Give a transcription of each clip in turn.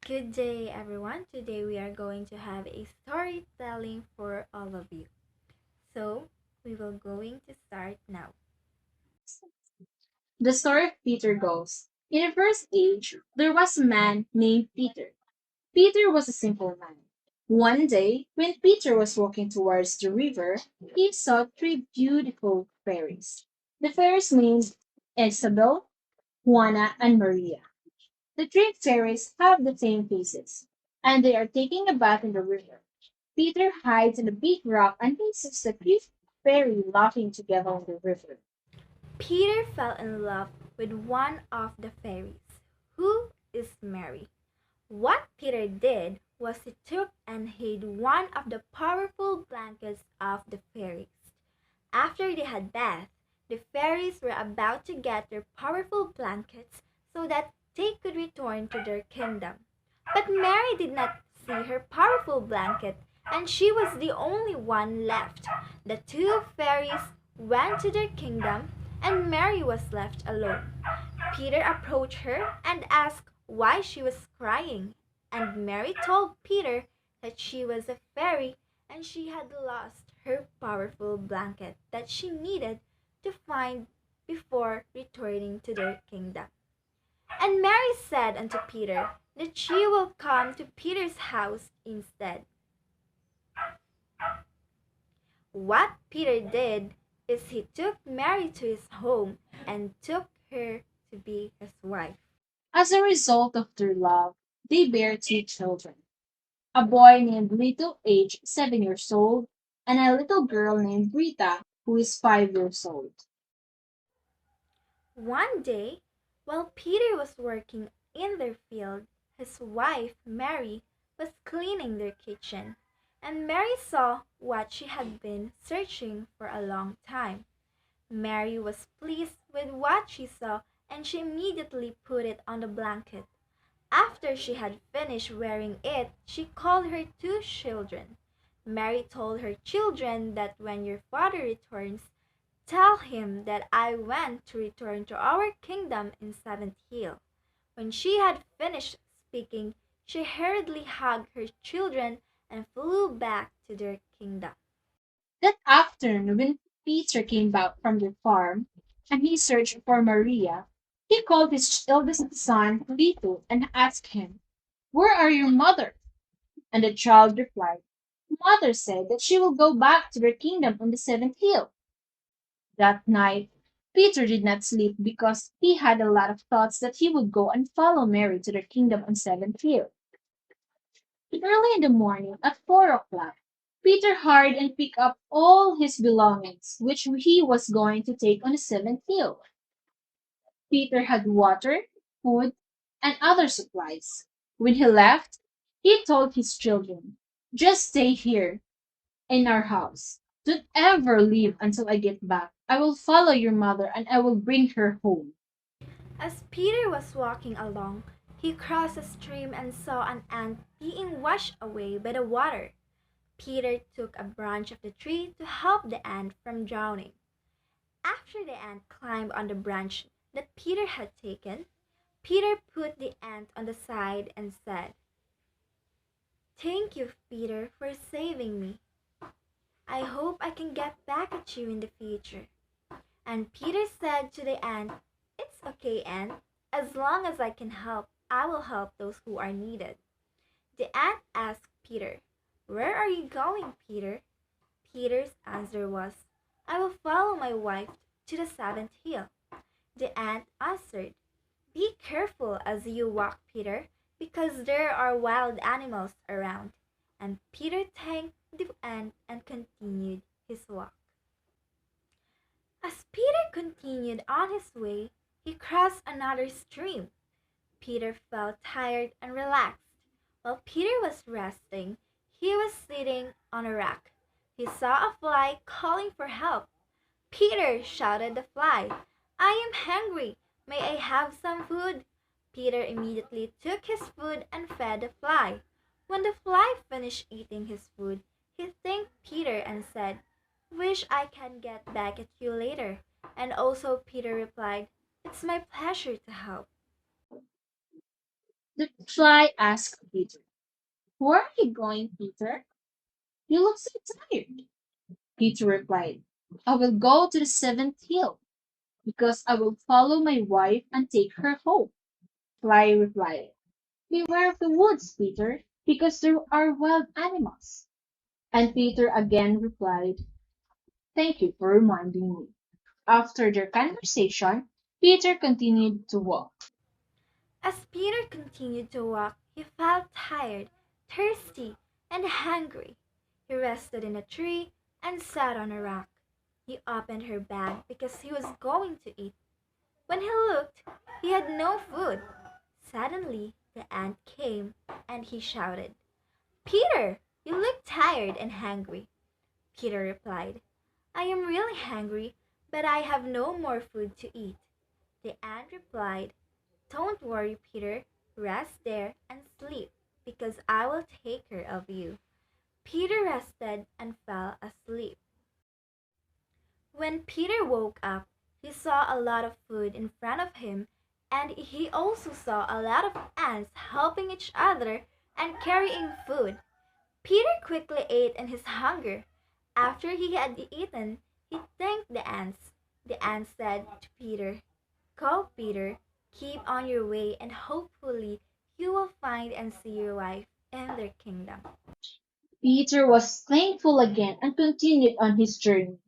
Good day, everyone. Today we are going to have a storytelling for all of you. So, we will going to start now. The story of Peter goes, in the first age, there was a man named Peter. Peter was a simple man. One day, when Peter was walking towards the river, he saw three beautiful fairies. The fairies named Isabel, Juana, and Maria. The three fairies have the same faces, and they are taking a bath in the river. Peter hides in a big rock and he sees the three fairies laughing together in the river. Peter fell in love with one of the fairies, who is Mary. What Peter did was he took and hid one of the powerful blankets of the fairies. After they had bathed, the fairies were about to get their powerful blankets so that they could return to their kingdom. But Mary did not see her powerful blanket, and she was the only one left. The two fairies went to their kingdom, and Mary was left alone. Peter approached her and asked why she was crying, and Mary told Peter that she was a fairy and she had lost her powerful blanket that she needed to find before returning to their kingdom. And Mary said unto Peter that she will come to Peter's house instead. What Peter did is he took Mary to his home and took her to be his wife. As a result of their love, they bear two children, a boy named Little, aged 7 years old, and a little girl named Rita, who is 5 years old. One day, while Peter was working in their field, his wife, Mary, was cleaning their kitchen, and Mary saw what she had been searching for a long time. Mary was pleased with what she saw and she immediately put it on the blanket. After she had finished wearing it, she called her two children. Mary told her children that when your father returns, tell him that I went to return to our kingdom in Seventh Hill. When she had finished speaking, she hurriedly hugged her children and flew back to their kingdom. That afternoon, when Peter came back from the farm and he searched for Maria, he called his eldest son, Lito, and asked him, "Where are your mother?" And the child replied, "Mother said that she will go back to their kingdom on the seventh hill." That night, Peter did not sleep because he had a lot of thoughts that he would go and follow Mary to their kingdom on Seventh Hill. Early in the morning, at 4 o'clock, Peter hurried and picked up all his belongings, which he was going to take on the seventh hill. Peter had water, food, and other supplies. When he left, he told his children, "Just stay here in our house. Don't ever leave until I get back. I will follow your mother and I will bring her home." As Peter was walking along, he crossed a stream and saw an ant being washed away by the water. Peter took a branch of the tree to help the ant from drowning. After the ant climbed on the branch that Peter had taken, Peter put the ant on the side and said, "Thank you, Peter, for saving me. I hope I can get back at you in the future." And Peter said to the ant, "It's okay, ant. As long as I can help, I will help those who are needed." The ant asked Peter, "Where are you going, Peter?" Peter's answer was, "I will follow my wife to the seventh hill." The ant answered, "Be careful as you walk, Peter, because there are wild animals around." And Peter thanked the ant and continued his walk. As Peter continued on his way, he crossed another stream. Peter felt tired and relaxed. While Peter was resting, he was sitting on a rock. He saw a fly calling for help. "Peter," shouted the fly, "I am hungry. May I have some food?" Peter immediately took his food and fed the fly. When the fly finished eating his food, he thanked Peter and said, "Wish I can get back at you later." And also Peter replied, "It's my pleasure to help." The fly asked Peter, "Where are you going, Peter? You look so tired." Peter replied, "I will go to the seventh hill, because I will follow my wife and take her home." Fly replied, "Beware of the woods, Peter, because there are wild animals." And Peter again replied, "Thank you for reminding me." After their conversation, Peter continued to walk. As Peter continued to walk, he felt tired, thirsty, and hungry. He rested in a tree and sat on a rock. He opened her bag because he was going to eat. When he looked, he had no food. Suddenly, the ant came and he shouted, "Peter, you look tired and hungry." Peter replied, "I am really hungry, but I have no more food to eat." The ant replied, "Don't worry, Peter. Rest there and sleep, because I will take care of you." Peter rested and fell asleep. When Peter woke up, he saw a lot of food in front of him, and he also saw a lot of ants helping each other and carrying food. Peter quickly ate in his hunger. After he had eaten, he thanked the ants. The ants said to Peter, "Go, Peter, keep on your way, and hopefully you will find and see your wife in their kingdom." Peter was thankful again and continued on his journey.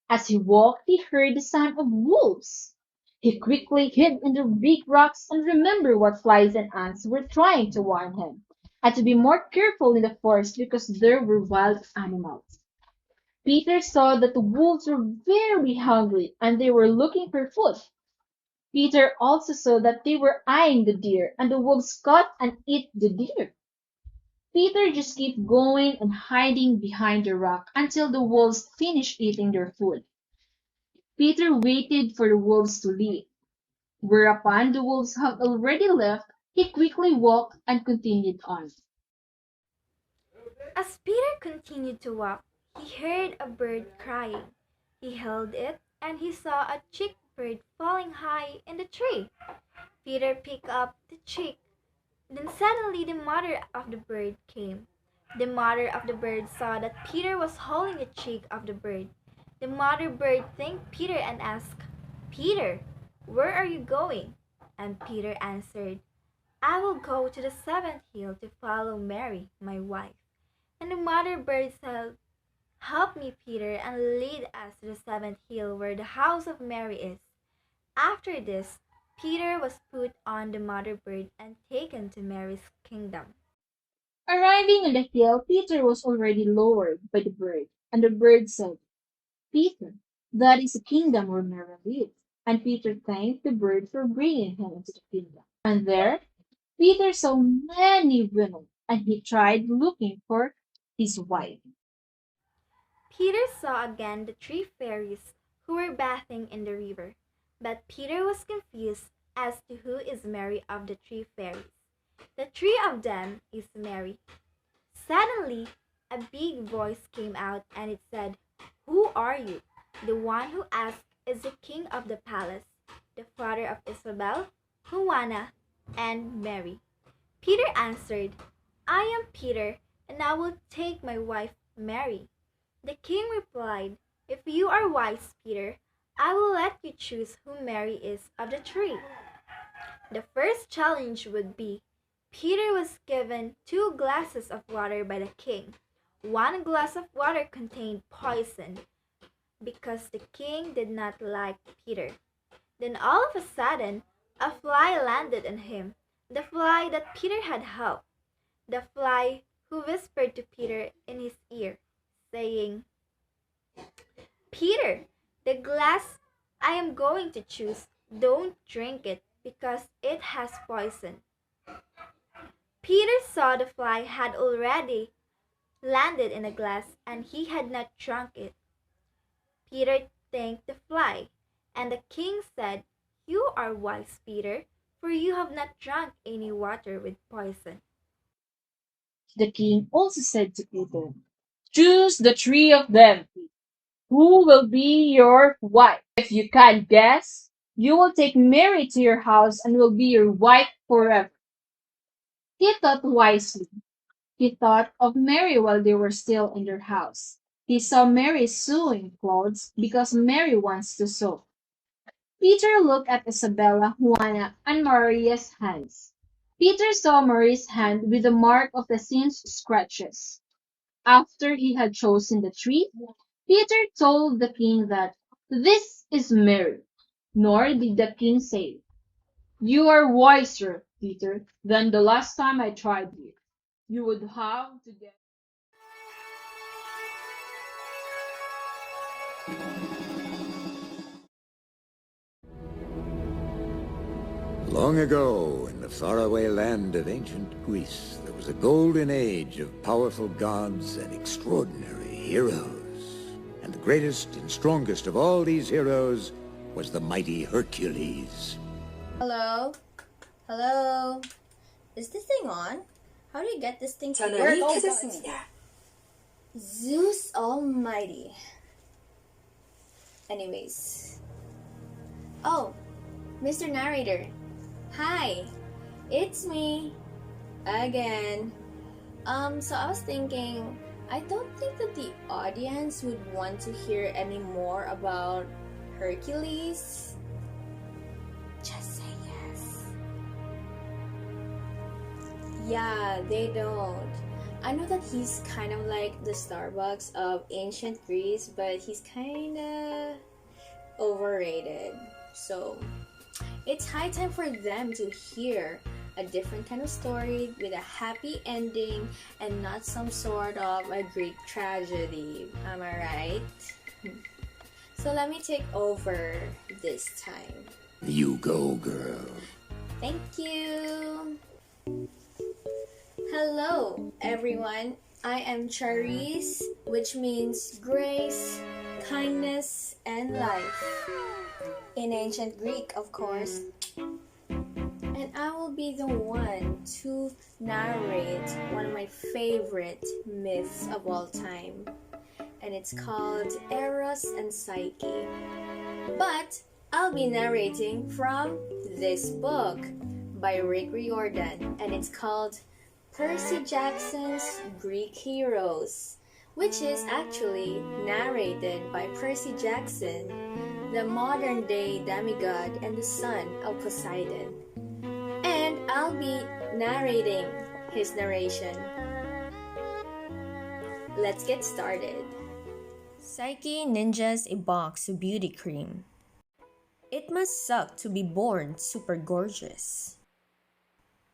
As he walked, he heard the sound of wolves. He quickly hid in the big rocks and remembered what flies and ants were trying to warn him, and to be more careful in the forest because there were wild animals. Peter saw that the wolves were very hungry and they were looking for food. Peter also saw that they were eyeing the deer, and the wolves caught and ate the deer. Peter just kept going and hiding behind the rock until the wolves finished eating their food. Peter waited for the wolves to leave. Whereupon the wolves had already left, he quickly walked and continued on. As Peter continued to walk, he heard a bird crying. He held it, and he saw a chick bird falling high in the tree. Peter picked up the chick. Then suddenly the mother of the bird came. The mother of the bird saw that Peter was holding the chick of the bird. The mother bird thanked Peter and asked, "Peter, where are you going?" And Peter answered, "I will go to the seventh hill to follow Mary, my wife." And the mother bird said, "Help me, Peter, and lead us to the seventh hill where the house of Mary is." After this, Peter was put on the mother bird and taken to Mary's kingdom. Arriving on the hill, Peter was already lowered by the bird, and the bird said, "Peter, that is the kingdom where Mary lives." And Peter thanked the bird for bringing him into the kingdom. And there, Peter saw many women, and he tried looking for his wife. Peter saw again the three fairies who were bathing in the river, but Peter was confused as to who is Mary of the three fairies. The three of them is Mary. Suddenly, a big voice came out and it said, "Who are you?" The one who asked is the king of the palace, the father of Isabel, Joanna, and Mary. Peter answered, "I am Peter, and I will take my wife Mary." The king replied, "If you are wise, Peter, I will let you choose who Mary is of the three." The first challenge would be Peter was given 2 glasses of water by the king. 1 glass of water contained poison because the king did not like Peter. Then all of a sudden, a fly landed on him, the fly that Peter had helped, the fly who whispered to Peter in his ear, saying, "Peter, the glass I am going to choose, don't drink it because it has poison." Peter saw the fly had already landed in a glass and he had not drunk it. Peter thanked the fly, and the king said, "You are wise, Peter, for you have not drunk any water with poison." The king also said to Peter, "Choose the three of them. Who will be your wife? If you can guess, you will take Mary to your house and will be your wife forever." He thought wisely. He thought of Mary while they were still in their house. He saw Mary sewing clothes because Mary wants to sew. Peter looked at Isabella, Juana, and Maria's hands. Peter saw Marie's hand with the mark of the sin's scratches. After he had chosen the tree, Peter told the king that this is Mary. Nor did the king say, "You are wiser, Peter, than the last time I tried you. You would have to get." Long ago, in the faraway land of ancient Greece, there was a golden age of powerful gods and extraordinary heroes. And the greatest and strongest of all these heroes was the mighty Hercules. Hello? Hello? Is this thing on? How do you get this thing to work? Zeus Almighty. Anyways. Oh, Mr. Narrator. Hi, it's me. Again. So I was thinking, I don't think that the audience would want to hear any more about Hercules. Just say yes. Yeah, they don't. I know that he's kind of like the Starbucks of ancient Greece, but he's kinda overrated. So it's high time for them to hear a different kind of story with a happy ending and not some sort of a Greek tragedy. Am I right? So let me take over this time. You go, girl. Thank you. Hello, everyone. I am Charis, which means grace, kindness, and life. In ancient Greek, of course. And I will be the one to narrate one of my favorite myths of all time. And it's called Eros and Psyche. But I'll be narrating from this book by Rick Riordan, and it's called Percy Jackson's Greek Heroes, which is actually narrated by Percy Jackson, the modern-day demigod and the son of Poseidon. And I'll be narrating his narration. Let's get started. Psyche ninjas a box of beauty cream. It must suck to be born super gorgeous.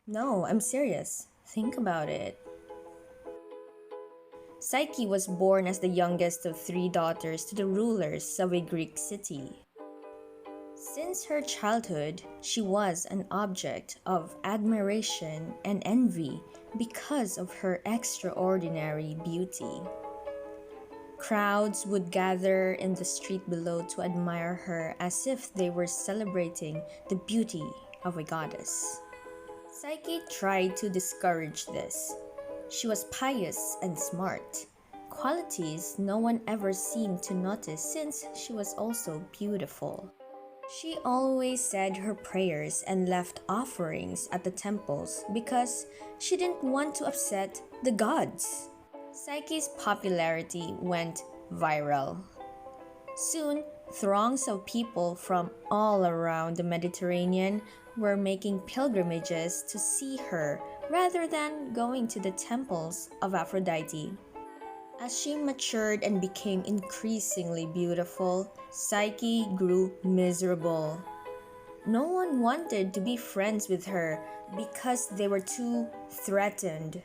No, I'm serious. Think about it. Psyche was born as the youngest of 3 daughters to the rulers of a Greek city. Since her childhood, she was an object of admiration and envy because of her extraordinary beauty. Crowds would gather in the street below to admire her as if they were celebrating the beauty of a goddess. Psyche tried to discourage this. She was pious and smart, qualities no one ever seemed to notice since she was also beautiful. She always said her prayers and left offerings at the temples because she didn't want to upset the gods. Psyche's popularity went viral. Soon, throngs of people from all around the Mediterranean were making pilgrimages to see her rather than going to the temples of Aphrodite. As she matured and became increasingly beautiful, Psyche grew miserable. No one wanted to be friends with her because they were too threatened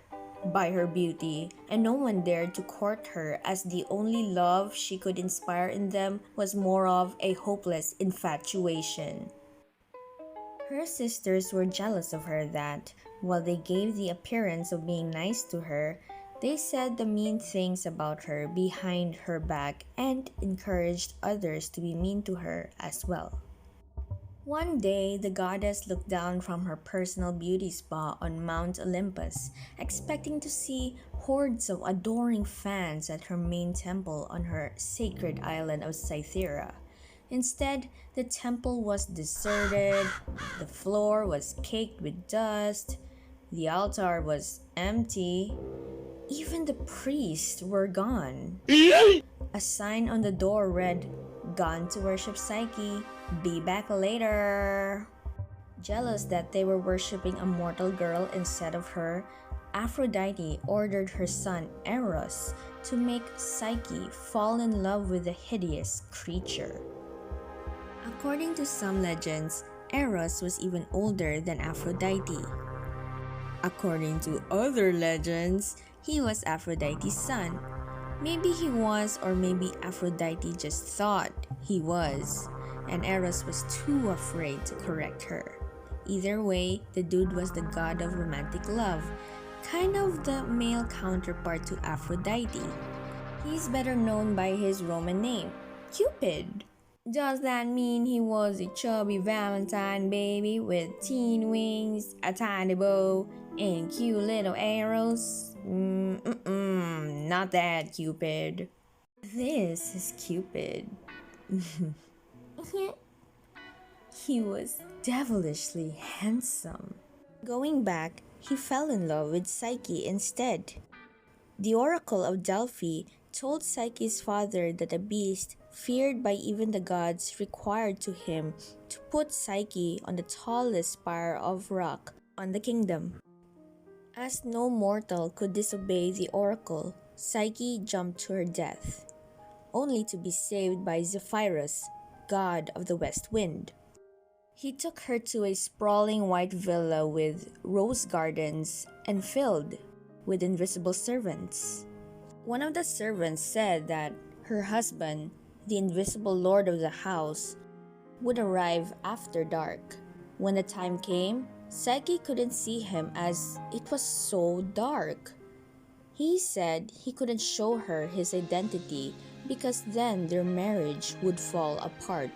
by her beauty, and no one dared to court her as the only love she could inspire in them was more of a hopeless infatuation. Her sisters were jealous of her that, while they gave the appearance of being nice to her, they said the mean things about her behind her back and encouraged others to be mean to her as well. One day, the goddess looked down from her personal beauty spa on Mount Olympus, expecting to see hordes of adoring fans at her main temple on her sacred island of Cythera. Instead, the temple was deserted, the floor was caked with dust, The altar was empty. Even the priests were gone. A sign on the door read, "Gone to worship Psyche. Be back later." Jealous that they were worshipping a mortal girl instead of her, Aphrodite ordered her son Eros to make Psyche fall in love with the hideous creature. According to some legends, Eros was even older than Aphrodite. According to other legends, he was Aphrodite's son. Maybe he was, or maybe Aphrodite just thought he was, and Eros was too afraid to correct her. Either way, the dude was the god of romantic love, kind of the male counterpart to Aphrodite. He's better known by his Roman name, Cupid. Does that mean he was a chubby Valentine baby with teen wings, a tiny bow, and cute little arrows? Not that Cupid. This is Cupid. He was devilishly handsome. Going back, he fell in love with Psyche instead. The Oracle of Delphi told Psyche's father that a beast, feared by even the gods, required to him to put Psyche on the tallest spire of rock on the kingdom. As no mortal could disobey the oracle, Psyche jumped to her death, only to be saved by Zephyrus, god of the west wind. He took her to a sprawling white villa with rose gardens and filled with invisible servants. One of the servants said that her husband, the invisible lord of the house, would arrive after dark. When the time came, Psyche couldn't see him as it was so dark. He said he couldn't show her his identity because then their marriage would fall apart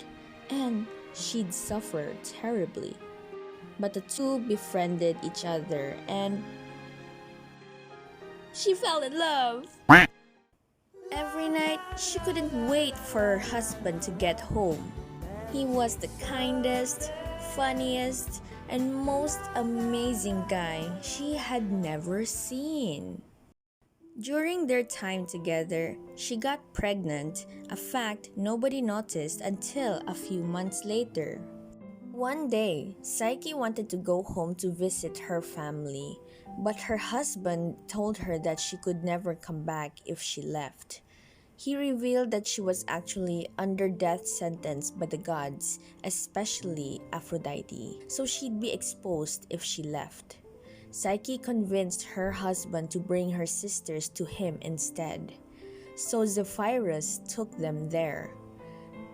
and she'd suffer terribly. But the two befriended each other and she fell in love. Every night, she couldn't wait for her husband to get home. He was the kindest, funniest, and most amazing guy she had never seen. During their time together, she got pregnant, a fact nobody noticed until a few months later. One day, Psyche wanted to go home to visit her family, but her husband told her that she could never come back if she left. He revealed that she was actually under death sentence by the gods, especially Aphrodite, so she'd be exposed if she left. Psyche convinced her husband to bring her sisters to him instead, so Zephyrus took them there.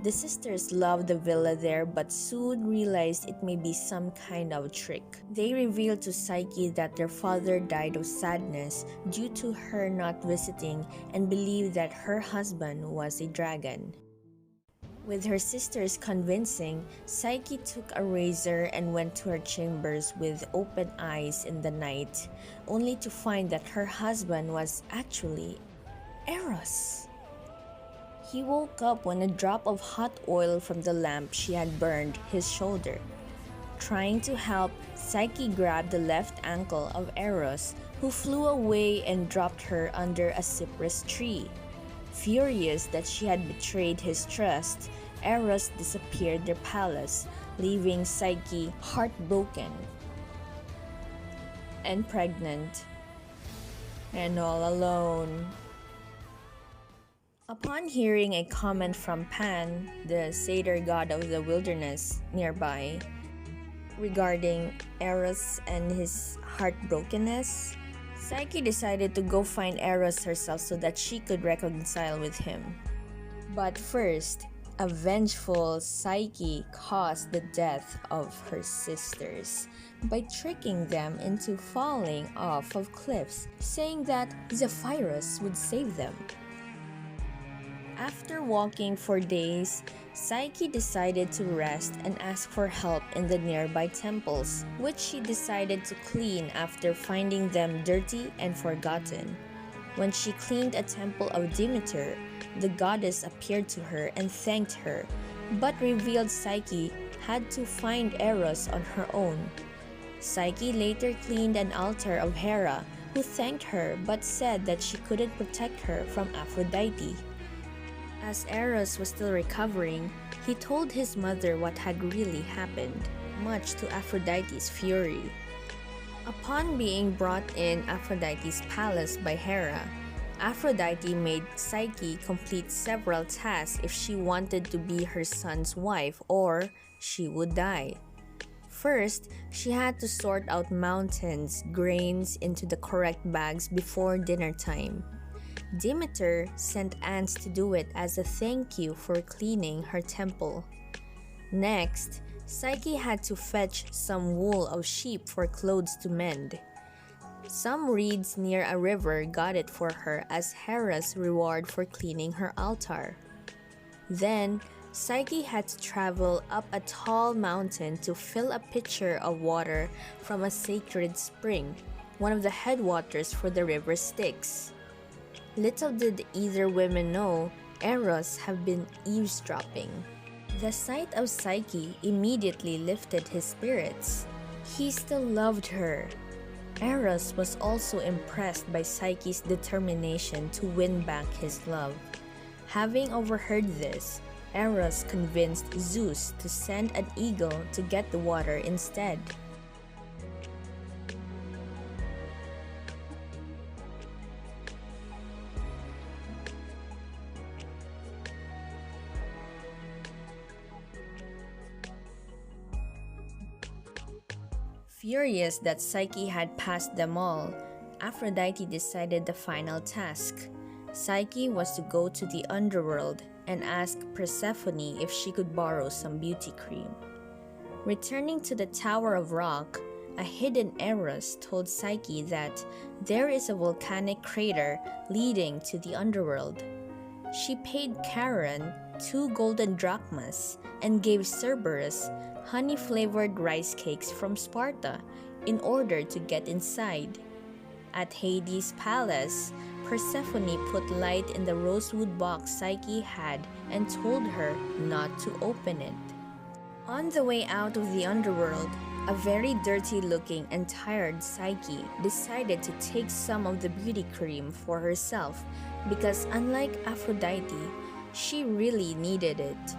The sisters loved the villa there but soon realized it may be some kind of trick. They revealed to Psyche that their father died of sadness due to her not visiting and believed that her husband was a dragon. With her sisters convincing, Psyche took a razor and went to her chambers with open eyes in the night, only to find that her husband was actually Eros. He woke up when a drop of hot oil from the lamp she had burned his shoulder. Trying to help, Psyche grabbed the left ankle of Eros, who flew away and dropped her under a cypress tree. Furious that she had betrayed his trust, Eros disappeared their palace, leaving Psyche heartbroken and pregnant and all alone. Upon hearing a comment from Pan, the satyr god of the wilderness nearby, regarding Eros and his heartbrokenness, Psyche decided to go find Eros herself so that she could reconcile with him. But first, a vengeful Psyche caused the death of her sisters by tricking them into falling off of cliffs, saying that Zephyrus would save them. After walking for days, Psyche decided to rest and ask for help in the nearby temples, which she decided to clean after finding them dirty and forgotten. When she cleaned a temple of Demeter, the goddess appeared to her and thanked her, but revealed Psyche had to find Eros on her own. Psyche later cleaned an altar of Hera, who thanked her but said that she couldn't protect her from Aphrodite. As Eros was still recovering, he told his mother what had really happened, much to Aphrodite's fury. Upon being brought in Aphrodite's palace by Hera, Aphrodite made Psyche complete several tasks if she wanted to be her son's wife, or she would die. First, she had to sort out mountains, grains into the correct bags before dinner time. Demeter sent ants to do it as a thank you for cleaning her temple. Next, Psyche had to fetch some wool of sheep for clothes to mend. Some reeds near a river got it for her as Hera's reward for cleaning her altar. Then, Psyche had to travel up a tall mountain to fill a pitcher of water from a sacred spring, one of the headwaters for the river Styx. Little did either women know, Eros had been eavesdropping. The sight of Psyche immediately lifted his spirits. He still loved her. Eros was also impressed by Psyche's determination to win back his love. Having overheard this, Eros convinced Zeus to send an eagle to get the water instead. Furious that Psyche had passed them all, Aphrodite decided the final task. Psyche was to go to the underworld and ask Persephone if she could borrow some beauty cream. Returning to the Tower of Rock, a hidden Eros told Psyche that there is a volcanic crater leading to the underworld. She paid Charon 2 golden drachmas and gave Cerberus honey-flavored rice cakes from Sparta in order to get inside. At Hades' palace, Persephone put light in the rosewood box Psyche had and told her not to open it. On the way out of the underworld, a very dirty-looking and tired Psyche decided to take some of the beauty cream for herself because, unlike Aphrodite, she really needed it.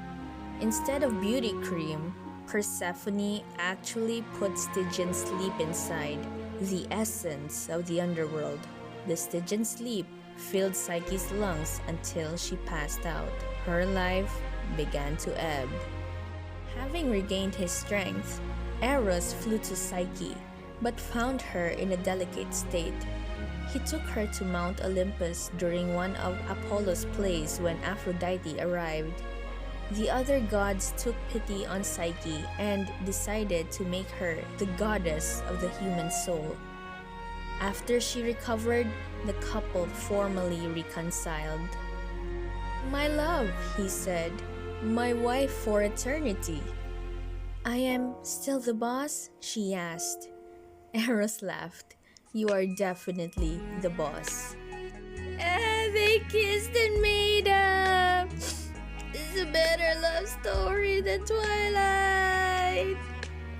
Instead of beauty cream, Persephone actually put Stygian sleep inside, the essence of the underworld. The Stygian sleep filled Psyche's lungs until she passed out. Her life began to ebb. Having regained his strength, Eros flew to Psyche, but found her in a delicate state. He took her to Mount Olympus during one of Apollo's plays when Aphrodite arrived. The other gods took pity on Psyche and decided to make her the goddess of the human soul. After she recovered, the couple formally reconciled. "My love," he said, "my wife for eternity." "I am still the boss?" she asked. Eros laughed. "You are definitely the boss." They kissed and made up. It's a better love story than Twilight.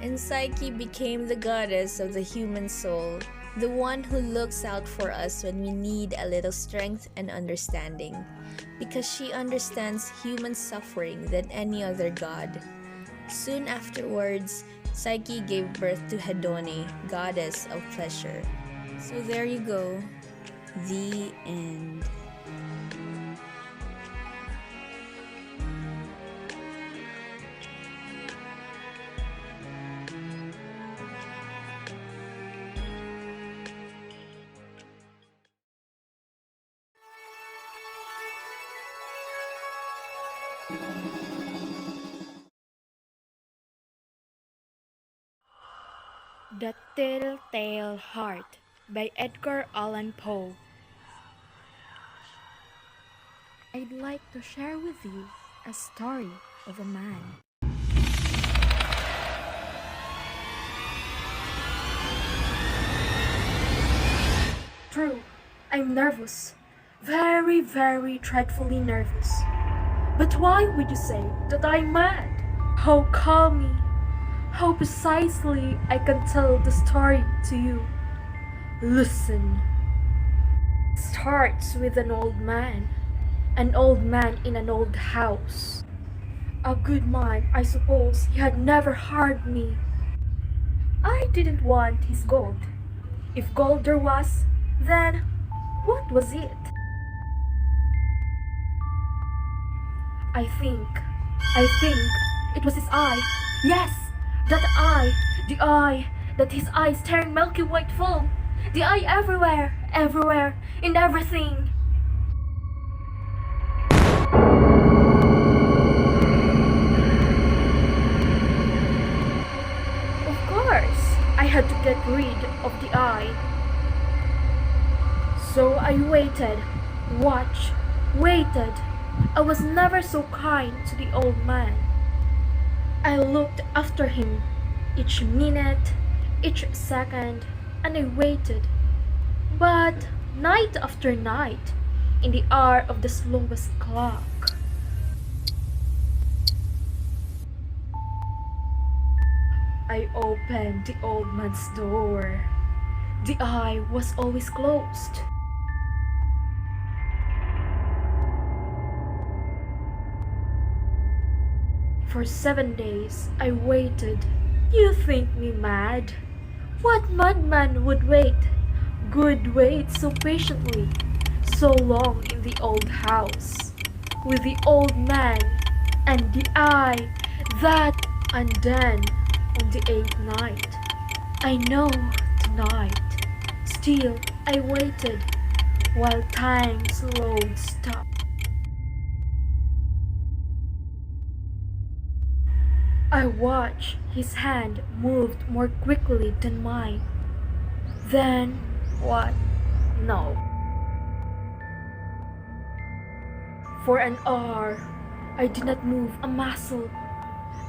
And Psyche became the goddess of the human soul, the one who looks out for us when we need a little strength and understanding, because she understands human suffering than any other god. Soon afterwards, Psyche gave birth to Hedone, goddess of pleasure. So there you go. The end. The Telltale Heart by Edgar Allan Poe. I'd like to share with you a story of a man. True, I'm nervous. Very, very dreadfully nervous. But why would you say that I'm mad? Oh, call me. how precisely I can tell the story to you. Listen. It starts with an old man in an old house. A good man, I suppose. He had never harmed me. I didn't want his gold. If gold there was, then what was it? I think it was his eye. Yes, that eye, the eye that his eyes staring milky white full. The eye everywhere, in everything. Of course, I had to get rid of the eye. So I waited, waited. I was never so kind to the old man. I looked after him each minute, each second, and I waited. But night after night, in the hour of the slowest clock, I opened the old man's door. The eye was always closed. For 7 days, I waited. You think me mad? What madman would wait? Good wait so patiently, so long in the old house, with the old man and the eye, that, and then, on the 8th night, I know tonight, still I waited, while time slowed stop. I watched his hand moved more quickly than mine. Then, what? No. For an hour, I did not move a muscle.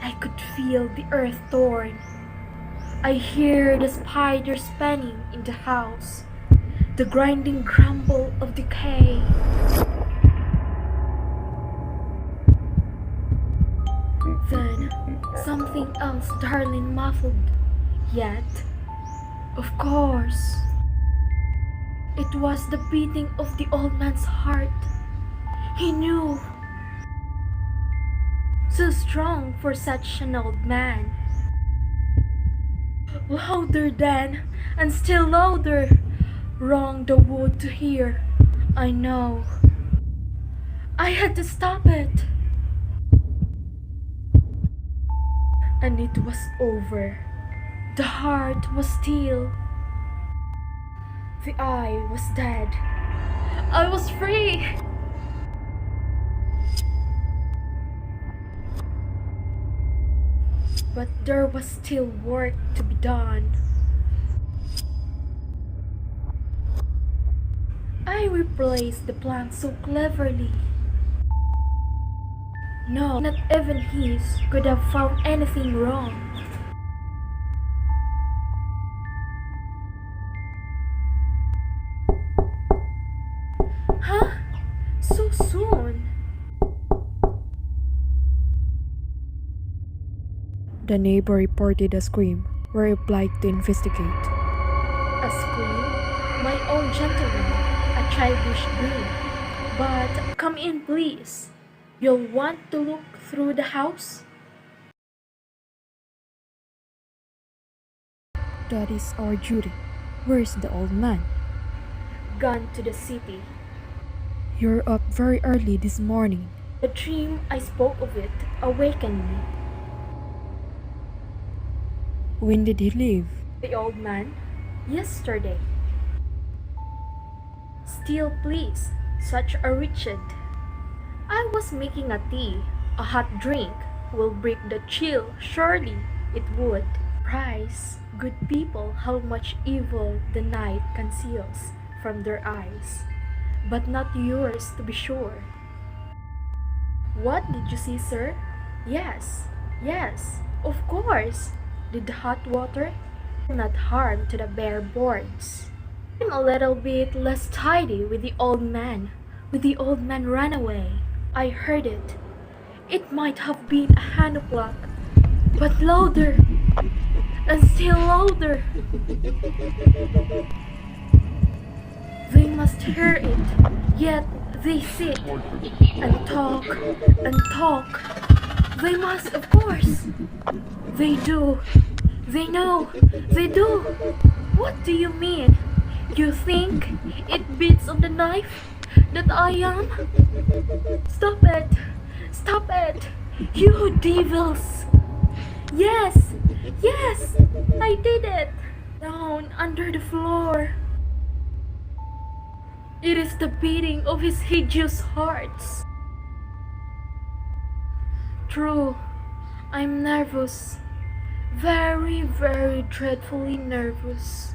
I could feel the earth torn. I hear the spiders spanning in the house, the grinding grumble of decay. Then, something else darling muffled, yet, of course, it was the beating of the old man's heart. He knew. So strong for such an old man. Louder then, and still louder, rang the wood to hear. I know. I had to stop it. And it was over. The heart was still. The eye was dead. I was free. But there was still work to be done. I replaced the plant so cleverly. No, not even he could have found anything wrong. Huh? So soon? The neighbor reported a scream. We replied to investigate. A scream? My own gentleman, a childish dream. But come in, please. You'll want to look through the house? That is our duty. Where's the old man? Gone to the city. You're up very early this morning. The dream I spoke of it awakened me. When did he leave? The old man? Yesterday. Still, please, such a wretched. I was making a tea. A hot drink will break the chill, surely it would. Prize, good people, how much evil the night conceals from their eyes, but not yours to be sure. What did you see, sir? Yes, of course. Did the hot water not harm to the bare boards? I'm a little bit less tidy with the old man. With the old man ran away. I heard it. It might have been a hand of luck, but louder, and still louder. They must hear it, yet they sit and talk and talk. They must, of course. They do. They know. They do. What do you mean? You think it beats on the knife that I am? Stop it! Stop it! You devils! Yes! Yes! I did it! Down under the floor. It is the beating of his hideous hearts. True, I'm nervous. Very, very dreadfully nervous.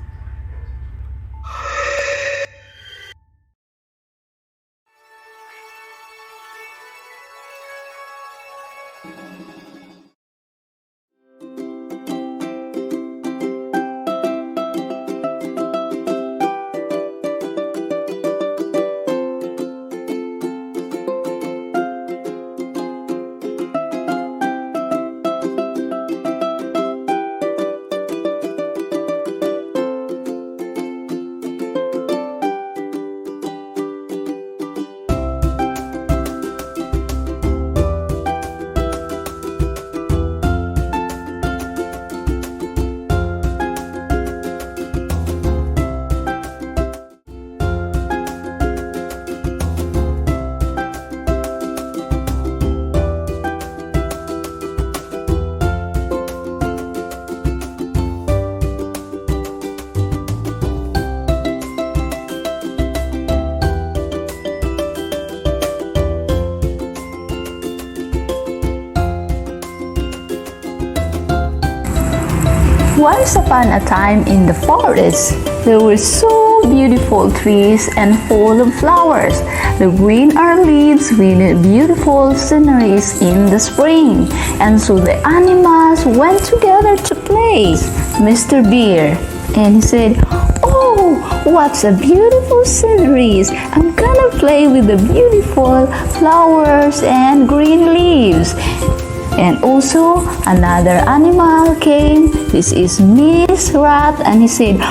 Once upon a time in the forest, there were so beautiful trees and full of flowers. The green are leaves with beautiful sceneries in the spring. And so the animals went together to play. Mr. Bear, and he said, "Oh, what's a beautiful sceneries. I'm gonna play with the beautiful flowers and green leaves." And also another animal came. This is Miss Rat, and he said,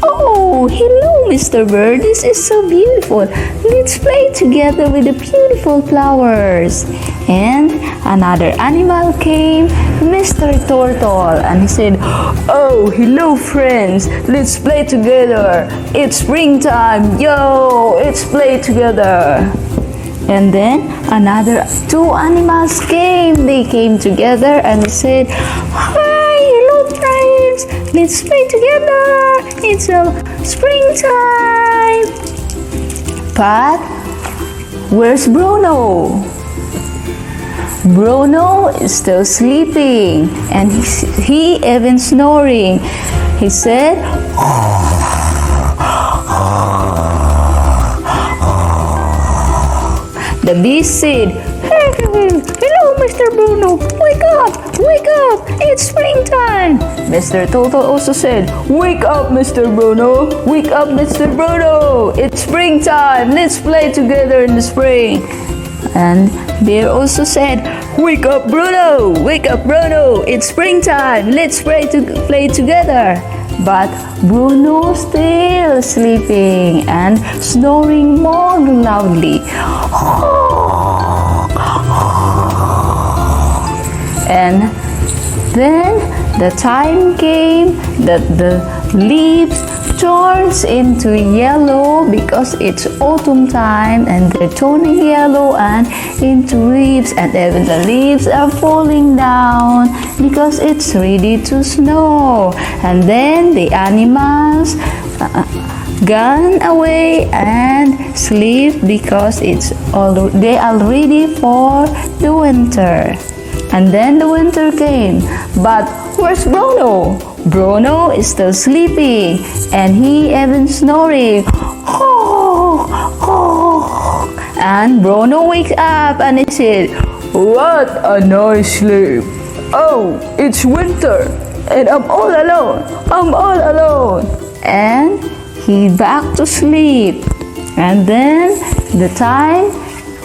"Oh, hello Mr. Bird, this is so beautiful. Let's play together with the beautiful flowers." And another animal came, Mr. Turtle, and he said, "Oh, hello friends, let's play together. It's springtime, yo, let's play together." And then another two animals came. They came together and they said, "Hi, hello friends, let's play together. It's a springtime." But where's Bruno? Bruno is still sleeping and he even snoring. He said, The beast said, "Hello, Mr. Bruno. Wake up! Wake up! It's springtime!" Mr. Turtle also said, "Wake up, Mr. Bruno. Wake up, Mr. Bruno. It's springtime. Let's play together in the spring." And Bear also said, "Wake up, Bruno. Wake up, Bruno. It's springtime. Let's play together." But Bruno still sleeping and snoring more loudly. And then the time came that the leaves turns into yellow because it's autumn time, and they're turning yellow and into leaves, and even the leaves are falling down because it's ready to snow. And then the animals gone away and sleep because they are ready for the winter. And then the winter came. But where's Bruno? Bruno is still sleeping and he even snoring. And Bruno wakes up and he said, "What a nice sleep. Oh, it's winter and I'm all alone. I'm all alone." And he back to sleep. And then the time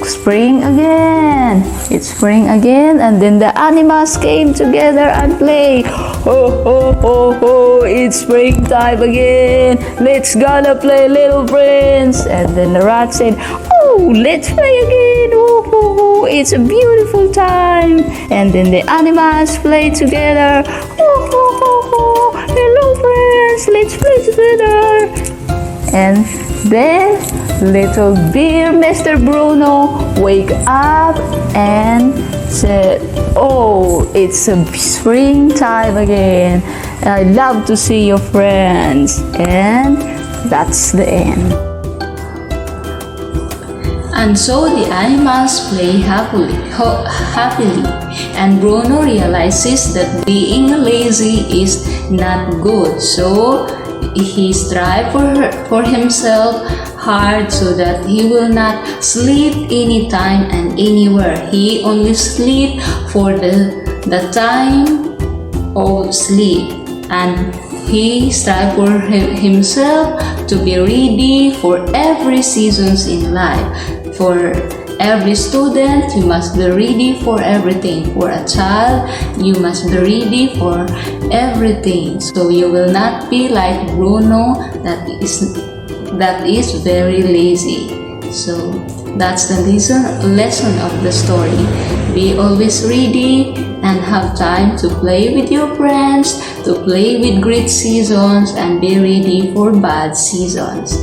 spring again. It's spring again, and then the animals came together and play. Ho ho ho ho! It's springtime again. Let's gonna play, little friends. And then the rat said, "Oh, let's play again. Ho ho ho! It's a beautiful time." And then the animals play together. Ho ho ho ho! Hello, friends. Let's play together. And then little bear Mr. Bruno wake up and said, "Oh, it's a springtime again. I love to see your friends." And that's the end. And so the animals play happily, and Bruno realizes that being lazy is not good. So he strives for himself hard so that he will not sleep anytime and anywhere. He only sleep for the time of sleep, and he strives for himself to be ready for every seasons in life. For every student, you must be ready for everything. For a child, you must be ready for everything. So you will not be like Bruno that is very lazy. So that's the lesson of the story. Be always ready and have time to play with your friends, to play with great seasons, and be ready for bad seasons.